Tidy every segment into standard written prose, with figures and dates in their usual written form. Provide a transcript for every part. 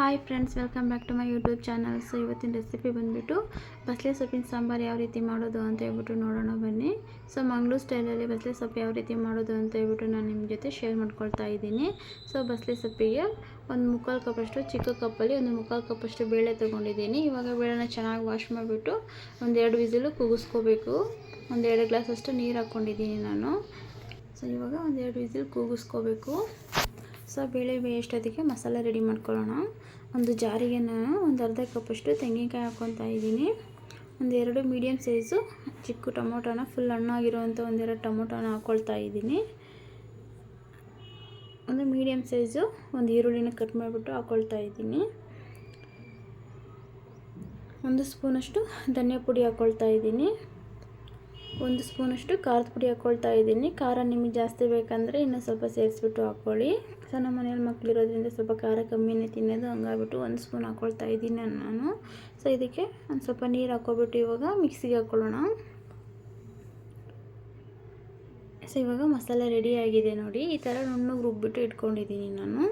Hi friends, welcome back to my YouTube channel. So ಇವತ್ತಿನ recipe ಬಂದುಬಿಟ್ಟು ಬಸಳೆ ಸೊಪ್ಪಿನ ಸಾಂಬಾರು ಯಾವ ರೀತಿ ಮಾಡೋದು ಅಂತ ಹೇಳ್ಬಿಟ್ಟು ನೋಡೋಣ ಬನ್ನಿ. ಸೊ ಮಂಗಳೂರು ಸ್ಟೈಲಲ್ಲಿ ಬಸಳೆ ಸೊಪ್ಪು ಯಾವ ರೀತಿ ಮಾಡೋದು ಅಂತ ಹೇಳ್ಬಿಟ್ಟು ನಾನು ನಿಮ್ಮ ಜೊತೆ ಶೇರ್ ಮಾಡ್ಕೊಳ್ತಾ ಇದ್ದೀನಿ. ಸೊ ಬಸಳೆ ಸೊಪ್ಪಿಗೆ ಒಂದು ಮುಕ್ಕಾಲು ಕಪ್ಪಷ್ಟು, ಚಿಕ್ಕ ಕಪ್ಪಲ್ಲಿ ಒಂದು ಮುಕ್ಕಾಲು ಕಪ್ಪಷ್ಟು ಬೇಳೆ ತೊಗೊಂಡಿದ್ದೀನಿ. ಇವಾಗ ಬೇಳೆನ ಚೆನ್ನಾಗಿ ವಾಶ್ ಮಾಡಿಬಿಟ್ಟು ಒಂದೆರಡು ವಿಸಿಲು ಕೂಗಿಸ್ಕೋಬೇಕು. ಒಂದೆರಡು ಗ್ಲಾಸಷ್ಟು ನೀರು ಹಾಕ್ಕೊಂಡಿದ್ದೀನಿ ನಾನು. ಸೊ ಇವಾಗ ಒಂದೆರಡು ವಿಸಿಲ್ ಕೂಗಿಸ್ಕೋಬೇಕು. ಸೊ ಬೇಳೆ ಬೇಯೋಷ್ಟೊತ್ತಿಗೆ ಮಸಾಲೆ ರೆಡಿ ಮಾಡ್ಕೊಳ್ಳೋಣ. ಒಂದು ಜಾರಿಗೆ ನಾನು ಒಂದು ಅರ್ಧ ಕಪ್ಪಷ್ಟು ತೆಂಗಿನಕಾಯಿ ಹಾಕ್ಕೊತಾ ಇದ್ದೀನಿ. ಒಂದೆರಡು ಮೀಡಿಯಮ್ ಸೈಜು ಚಿಕ್ಕ ಟೊಮೊಟೊನ, ಫುಲ್ ಹಣ್ಣಾಗಿರುವಂಥ ಒಂದೆರಡು ಟೊಮೊಟೊನ ಹಾಕ್ಕೊಳ್ತಾ ಇದ್ದೀನಿ. ಒಂದು ಮೀಡಿಯಮ್ ಸೈಜು ಒಂದು ಈರುಳ್ಳಿನ ಕಟ್ ಮಾಡಿಬಿಟ್ಟು ಹಾಕ್ಕೊಳ್ತಾ ಇದ್ದೀನಿ. ಒಂದು ಸ್ಪೂನಷ್ಟು ಧನಿಯಾ ಪುಡಿ ಹಾಕ್ಕೊಳ್ತಾ ಇದ್ದೀನಿ. ಒಂದು ಸ್ಪೂನಷ್ಟು ಖಾರದ ಪುಡಿ ಹಾಕ್ಕೊಳ್ತಾ ಇದ್ದೀನಿ. ಖಾರ ನಿಮಗೆ ಜಾಸ್ತಿ ಬೇಕಂದರೆ ಇನ್ನೂ ಸ್ವಲ್ಪ ಸೇರಿಸ್ಬಿಟ್ಟು ಹಾಕ್ಕೊಳ್ಳಿ. ಸೊ ನಮ್ಮ ಮನೇಲಿ ಮಕ್ಕಳಿರೋದ್ರಿಂದ ಸ್ವಲ್ಪ ಖಾರ ಕಮ್ಮಿನೇ ತಿನ್ನೋದು, ಹಂಗಾಗ್ಬಿಟ್ಟು ಒಂದು ಸ್ಪೂನ್ ಹಾಕ್ಕೊಳ್ತಾ ಇದ್ದೀನಿ ನಾನು. ಸೊ ಇದಕ್ಕೆ ಒಂದು ಸ್ವಲ್ಪ ನೀರು ಹಾಕ್ಕೊಬಿಟ್ಟು ಇವಾಗ ಮಿಕ್ಸಿಗೆ ಹಾಕ್ಕೊಳ್ಳೋಣ. ಸೊ ಇವಾಗ ಮಸಾಲೆ ರೆಡಿಯಾಗಿದೆ ನೋಡಿ. ಈ ಥರ ನುಣ್ಣಗೆ ರುಬ್ಬಿಟ್ಟು ಇಟ್ಕೊಂಡಿದ್ದೀನಿ ನಾನು.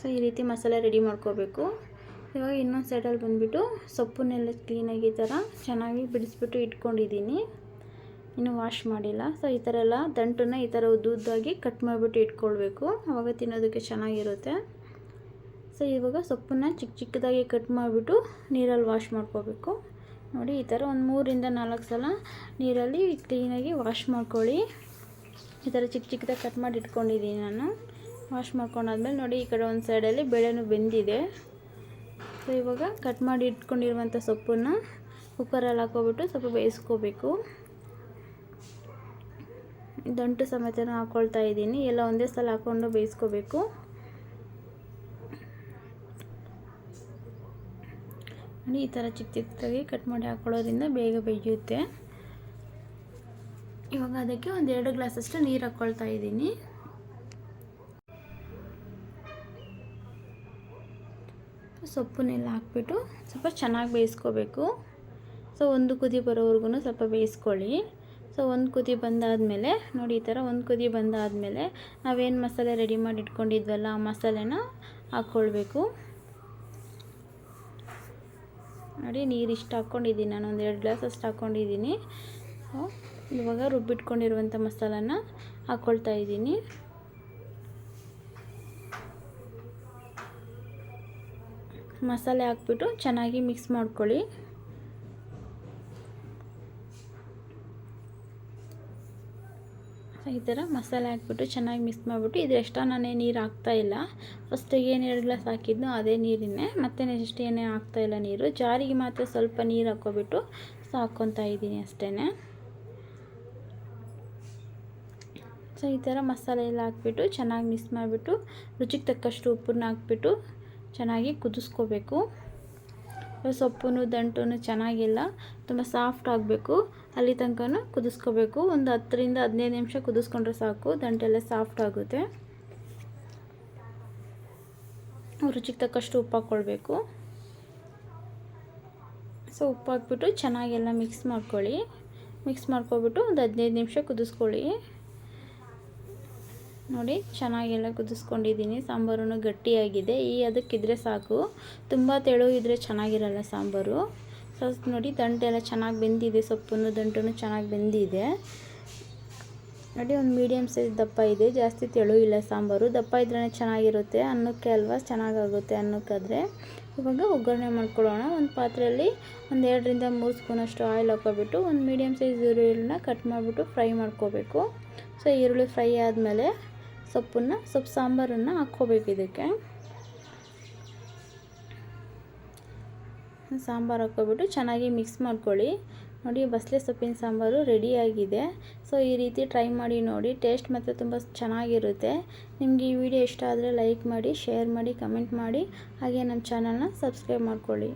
ಸೊ ಈ ರೀತಿ ಮಸಾಲೆ ರೆಡಿ ಮಾಡ್ಕೋಬೇಕು. ಇವಾಗ ಇನ್ನೊಂದು ಸೈಡಲ್ಲಿ ಬಂದುಬಿಟ್ಟು ಸೊಪ್ಪನ್ನೆಲ್ಲ ಕ್ಲೀನಾಗಿ ಈ ಥರ ಚೆನ್ನಾಗಿ ಬಿಡಿಸ್ಬಿಟ್ಟು ಇಟ್ಕೊಂಡಿದ್ದೀನಿ. ಇನ್ನೂ ವಾಶ್ ಮಾಡಿಲ್ಲ. ಸೊ ಈ ಥರ ಎಲ್ಲ ದಂಟನ್ನು ಈ ಥರ ಉದ್ದುದ್ದಾಗಿ ಕಟ್ ಮಾಡಿಬಿಟ್ಟು ಇಟ್ಕೊಳ್ಬೇಕು, ಆವಾಗ ತಿನ್ನೋದಕ್ಕೆ ಚೆನ್ನಾಗಿರುತ್ತೆ. ಸೊ ಇವಾಗ ಸೊಪ್ಪನ್ನು ಚಿಕ್ಕ ಚಿಕ್ಕದಾಗಿ ಕಟ್ ಮಾಡಿಬಿಟ್ಟು ನೀರಲ್ಲಿ ವಾಶ್ ಮಾಡ್ಕೋಬೇಕು ನೋಡಿ. ಈ ಥರ ಒಂದು 3ರಿಂದ 4 ಸಲ ನೀರಲ್ಲಿ ಕ್ಲೀನಾಗಿ ವಾಶ್ ಮಾಡ್ಕೊಳ್ಳಿ. ಈ ಥರ ಚಿಕ್ಕ ಚಿಕ್ಕದಾಗಿ ಕಟ್ ಮಾಡಿ ಇಟ್ಕೊಂಡಿದ್ದೀನಿ ನಾನು. ವಾಶ್ ಮಾಡ್ಕೊಂಡಾದ್ಮೇಲೆ ನೋಡಿ, ಈ ಕಡೆ ಒಂದು ಸೈಡಲ್ಲಿ ಬೇಳೆನೂ ಬೆಂದಿದೆ. ಸೊ ಇವಾಗ ಕಟ್ ಮಾಡಿ ಇಟ್ಕೊಂಡಿರುವಂಥ ಸೊಪ್ಪನ್ನು ಕುಕ್ಕರಲ್ಲಿ ಹಾಕ್ಕೊಬಿಟ್ಟು ಸ್ವಲ್ಪ ಬೇಯಿಸ್ಕೋಬೇಕು. ದಂಟು ಸಮೇತ ಹಾಕ್ಕೊಳ್ತಾ ಇದ್ದೀನಿ. ಎಲ್ಲ ಒಂದೇ ಸಲ ಹಾಕ್ಕೊಂಡು ಬೇಯಿಸ್ಕೋಬೇಕು. ನೋಡಿ, ಈ ಥರ ಚಿಕ್ಕ ಚಿಕ್ಕದಾಗಿ ಕಟ್ ಮಾಡಿ ಹಾಕ್ಕೊಳ್ಳೋದ್ರಿಂದ ಬೇಗ ಬೇಯುತ್ತೆ. ಇವಾಗ ಅದಕ್ಕೆ ಒಂದು 2 ಗ್ಲಾಸಷ್ಟು ನೀರು ಹಾಕ್ಕೊಳ್ತಾ ಇದ್ದೀನಿ. ಸೊಪ್ಪನ್ನೆಲ್ಲ ಹಾಕ್ಬಿಟ್ಟು ಸ್ವಲ್ಪ ಚೆನ್ನಾಗಿ ಬೇಯಿಸ್ಕೋಬೇಕು. ಸೊ ಒಂದು ಕುದಿ ಬರೋವರೆಗೂ ಸ್ವಲ್ಪ ಬೇಯಿಸ್ಕೊಳ್ಳಿ. ಸೊ ಒಂದು ಕುದಿ ಬಂದಾದಮೇಲೆ ನೋಡಿ, ಈ ಥರ ಒಂದು ಕುದಿ ಬಂದಾದಮೇಲೆ ನಾವೇನು ಮಸಾಲೆ ರೆಡಿ ಮಾಡಿ ಇಟ್ಕೊಂಡಿದ್ವಲ್ಲ ಆ ಮಸಾಲೆನ ಹಾಕ್ಕೊಳ್ಬೇಕು ನೋಡಿ. ನೀರು ಇಷ್ಟು ಹಾಕ್ಕೊಂಡಿದ್ದೀನಿ ನಾನು, ಒಂದು 2 ಗ್ಲಾಸ್ ಅಷ್ಟು ಹಾಕ್ಕೊಂಡಿದ್ದೀನಿ. ಸೊ ಇವಾಗ ರುಬ್ಬಿಟ್ಕೊಂಡಿರುವಂಥ ಮಸಾಲನ ಹಾಕ್ಕೊಳ್ತಾ ಇದ್ದೀನಿ. ಮಸಾಲೆ ಹಾಕ್ಬಿಟ್ಟು ಚೆನ್ನಾಗಿ ಮಿಕ್ಸ್ ಮಾಡ್ಕೊಳ್ಳಿ. ಈ ಥರ ಮಸಾಲೆ ಹಾಕ್ಬಿಟ್ಟು ಚೆನ್ನಾಗಿ ಮಿಕ್ಸ್ ಮಾಡಿಬಿಟ್ಟು, ಇದೆಷ್ಟೋ ನಾನೇ ನೀರು ಹಾಕ್ತಾಯಿಲ್ಲ. ಫಸ್ಟಿಗೆ ಏನು 2 ಗ್ಲಾಸ್ ಹಾಕಿದ್ನೋ ಅದೇ ನೀರನ್ನೇ, ಮತ್ತೆ ನೆಕ್ಸ್ಟ್ ಏನೇ ಹಾಕ್ತಾಯಿಲ್ಲ ನೀರು. ಜಾರಿಗೆ ಮಾತ್ರ ಸ್ವಲ್ಪ ನೀರು ಹಾಕ್ಕೊಬಿಟ್ಟು ಹಾಕ್ಕೊತಾ ಇದ್ದೀನಿ ಅಷ್ಟೇ. ಸೊ ಈ ಥರ ಮಸಾಲೆ ಎಲ್ಲ ಹಾಕ್ಬಿಟ್ಟು ಚೆನ್ನಾಗಿ ಮಿಕ್ಸ್ ಮಾಡಿಬಿಟ್ಟು ರುಚಿಗೆ ತಕ್ಕಷ್ಟು ಉಪ್ಪನ್ನ ಹಾಕ್ಬಿಟ್ಟು ಚೆನ್ನಾಗಿ ಕುದಿಸ್ಕೋಬೇಕು. ಸೊಪ್ಪು ದಂಟು ಚೆನ್ನಾಗಿಲ್ಲ, ತುಂಬ ಸಾಫ್ಟ್ ಆಗಬೇಕು, ಅಲ್ಲಿ ತನಕ ಕುದಿಸ್ಕೋಬೇಕು. ಒಂದು 10ರಿಂದ 15 ನಿಮಿಷ ಕುದಿಸ್ಕೊಂಡ್ರೆ ಸಾಕು, ದಂಟೆಲ್ಲ ಸಾಫ್ಟ್ ಆಗುತ್ತೆ. ರುಚಿಗೆ ತಕ್ಕಷ್ಟು ಉಪ್ಪು ಹಾಕ್ಕೊಳ್ಬೇಕು. ಸೊ ಉಪ್ಪು ಹಾಕ್ಬಿಟ್ಟು ಚೆನ್ನಾಗೆಲ್ಲ ಮಿಕ್ಸ್ ಮಾಡ್ಕೊಳ್ಳಿ. ಮಿಕ್ಸ್ ಮಾಡ್ಕೊಬಿಟ್ಟು ಒಂದು 15 ನಿಮಿಷ ಕುದಿಸ್ಕೊಳ್ಳಿ ನೋಡಿ. ಚೆನ್ನಾಗೆಲ್ಲ ಕುದಿಸ್ಕೊಂಡಿದ್ದೀನಿ. ಸಾಂಬಾರು ಗಟ್ಟಿಯಾಗಿದೆ. ಅದಕ್ಕಿದ್ರೆ ಸಾಕು, ತುಂಬ ತೆಳು ಇದ್ದರೆ ಚೆನ್ನಾಗಿರಲ್ಲ ಸಾಂಬಾರು. ಸೊ ನೋಡಿ, ದಂಟೆಲ್ಲ ಚೆನ್ನಾಗಿ ಬೆಂದಿದೆ, ಸೊಪ್ಪನ್ನು ದಂಟು ಚೆನ್ನಾಗಿ ಬೆಂದಿದೆ ನೋಡಿ. ಒಂದು ಮೀಡಿಯಮ್ ಸೈಜ್ ದಪ್ಪ ಇದೆ, ಜಾಸ್ತಿ ತೆಳು ಇಲ್ಲ ಸಾಂಬಾರು. ದಪ್ಪ ಇದ್ರೇ ಚೆನ್ನಾಗಿರುತ್ತೆ ಅನ್ನಕ್ಕೆ ಅಲ್ವಾ, ಚೆನ್ನಾಗಾಗುತ್ತೆ ಅನ್ನಕ್ಕಾದರೆ. ಇವಾಗ ಒಗ್ಗರಣೆ ಮಾಡ್ಕೊಳ್ಳೋಣ. ಒಂದು ಪಾತ್ರೆಯಲ್ಲಿ ಒಂದು 2ರಿಂದ 3 ಸ್ಪೂನಷ್ಟು ಆಯಿಲ್ ಹಾಕ್ಕೊಬಿಟ್ಟು ಒಂದು ಮೀಡಿಯಮ್ ಸೈಜ್ ಈರುಳ್ಳಿನ ಕಟ್ ಮಾಡಿಬಿಟ್ಟು ಫ್ರೈ ಮಾಡ್ಕೋಬೇಕು. ಸೊ ಈರುಳ್ಳಿ ಫ್ರೈ ಆದಮೇಲೆ ಸೊಪ್ಪು ಸಾಂಬಾರನ್ನು ಹಾಕ್ಕೋಬೇಕು. ಇದಕ್ಕೆ ಸಾಂಬಾರು ಹಾಕ್ಕೊಬಿಟ್ಟು ಚೆನ್ನಾಗಿ ಮಿಕ್ಸ್ ಮಾಡ್ಕೊಳ್ಳಿ ನೋಡಿ. ಬಸಳೆ ಸೊಪ್ಪಿನ ಸಾಂಬಾರು ರೆಡಿಯಾಗಿದೆ. ಸೊ ಈ ರೀತಿ ಟ್ರೈ ಮಾಡಿ ನೋಡಿ, ಟೇಸ್ಟ್ ಮತ್ತು ತುಂಬ ಚೆನ್ನಾಗಿರುತ್ತೆ. ನಿಮಗೆ ಈ ವಿಡಿಯೋ ಇಷ್ಟ ಆದರೆ ಲೈಕ್ ಮಾಡಿ, ಶೇರ್ ಮಾಡಿ, ಕಮೆಂಟ್ ಮಾಡಿ, ಹಾಗೆ ನಮ್ಮ ಚಾನಲ್ನ ಸಬ್ಸ್ಕ್ರೈಬ್ ಮಾಡ್ಕೊಳ್ಳಿ.